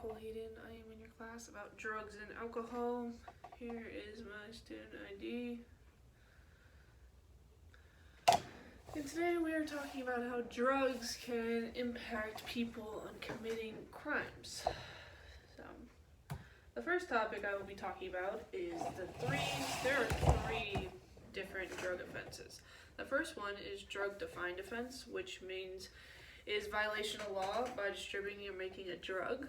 Nicole Hayden. I am in your class about drugs and alcohol. Here is my student ID. And today we are talking about how drugs can impact people on committing crimes. So, the first topic I will be talking about is there are three different drug offenses. The first one is drug-defined offense, which means is violation of law by distributing or making a drug.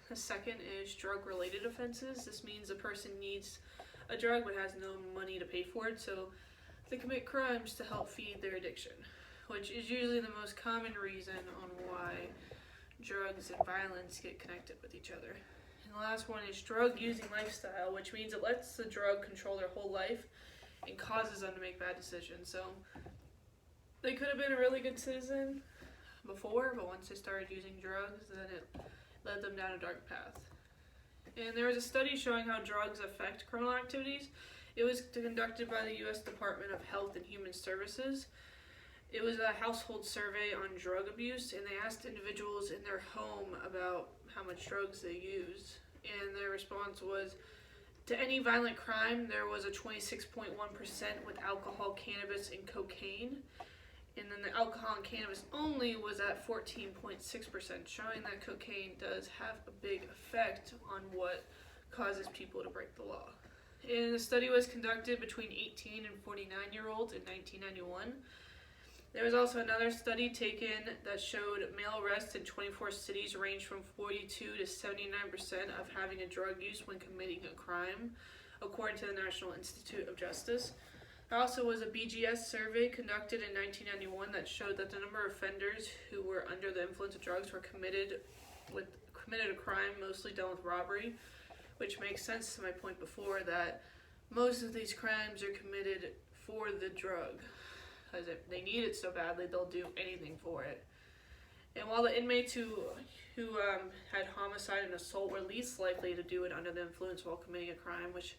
The second is drug-related offenses. This means a person needs a drug but has no money to pay for it, so they commit crimes to help feed their addiction, which is usually the most common reason on why drugs and violence get connected with each other. And the last one is drug-using lifestyle, which means it lets the drug control their whole life and causes them to make bad decisions. So they could have been a really good citizen before, but once they started using drugs, then it led them down a dark path. And there was a study showing how drugs affect criminal activities. It was conducted by the U.S. Department of Health and Human Services. It was a household survey on drug abuse, and they asked individuals in their home about how much drugs they use. And their response was, to any violent crime, there was a 26.1% with alcohol, cannabis, and cocaine. And then the alcohol and cannabis only was at 14.6%, showing that cocaine does have a big effect on what causes people to break the law. And the study was conducted between 18 and 49-year-olds in 1991. There was also another study taken that showed male arrests in 24 cities ranged from 42 to 79% of having a drug use when committing a crime, according to the National Institute of Justice. There also was a BGS survey conducted in 1991 that showed that the number of offenders who were under the influence of drugs were committed a crime mostly done with robbery, which makes sense to my point before that most of these crimes are committed for the drug. Because if they need it so badly, they'll do anything for it. And while the inmates who had homicide and assault were least likely to do it under the influence while committing a crime, which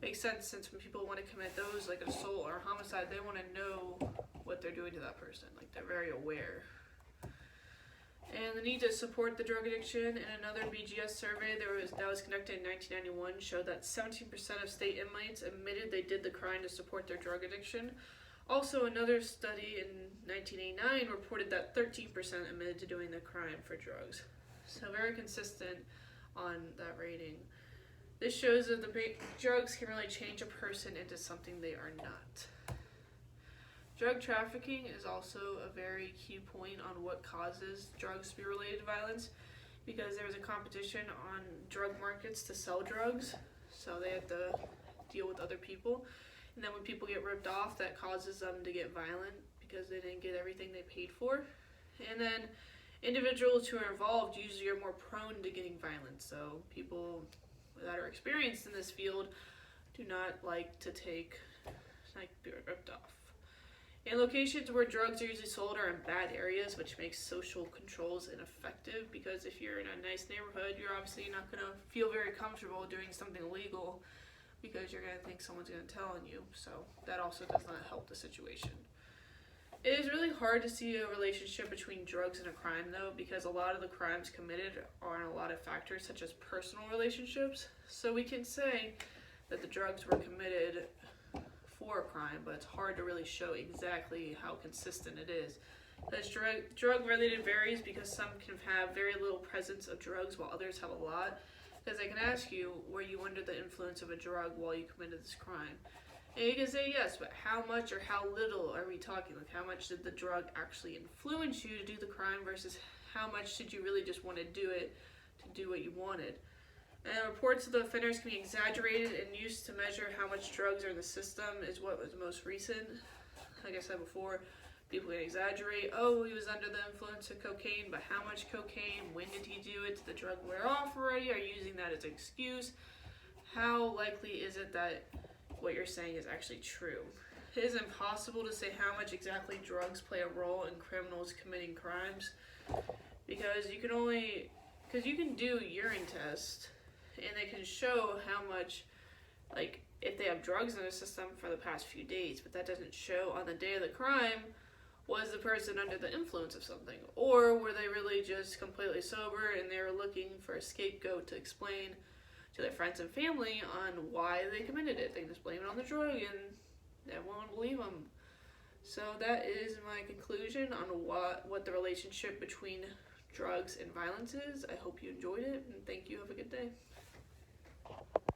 makes sense since when people want to commit those like assault or homicide, they want to know what they're doing to that person. Like, they're very aware. And the need to support the drug addiction in another BGS survey that was conducted in 1991 showed that 17% of state inmates admitted they did the crime to support their drug addiction. Also, another study in 1989 reported that 13% admitted to doing the crime for drugs. So very consistent on that rating. This shows that the drugs can really change a person into something they are not. Drug trafficking is also a very key point on what causes drugs to be related to violence, because there's a competition on drug markets to sell drugs, so they have to deal with other people. And then when people get ripped off, that causes them to get violent because they didn't get everything they paid for. And then individuals who are involved usually are more prone to getting violent. So people that are experienced in this field do not like to be ripped off. And locations where drugs are usually sold are in bad areas, which makes social controls ineffective, because if you're in a nice neighborhood, you're obviously not going to feel very comfortable doing something illegal because you're going to think someone's going to tell on you. So that also does not help the situation. It is really hard to see a relationship between drugs and a crime, though, because a lot of the crimes committed are on a lot of factors, such as personal relationships. So we can say that the drugs were committed for a crime, but it's hard to really show exactly how consistent it is. Because drug-related varies because some can have very little presence of drugs while others have a lot. Because I can ask you, were you under the influence of a drug while you committed this crime? And you can say yes, but how much or how little are we talking? Like, how much did the drug actually influence you to do the crime versus how much did you really just want to do it to do what you wanted? And reports of the offenders can be exaggerated and used to measure how much drugs are in the system is what was most recent. Like I said before, people can exaggerate, oh, he was under the influence of cocaine, but how much cocaine? When did he do it? Did the drug wear off already? Are you using that as an excuse? How likely is it that what you're saying is actually true? It is impossible to say how much exactly drugs play a role in criminals committing crimes, because you can do urine tests and they can show how much, like, if they have drugs in their system for the past few days, but that doesn't show on the day of the crime was the person under the influence of something? Or were they really just completely sober and they were looking for a scapegoat to explain to their friends and family on why they committed it? They just blame it on the drug and everyone would believe them. So that is my conclusion on what the relationship between drugs and violence is. I hope you enjoyed it, and thank you. Have a good day.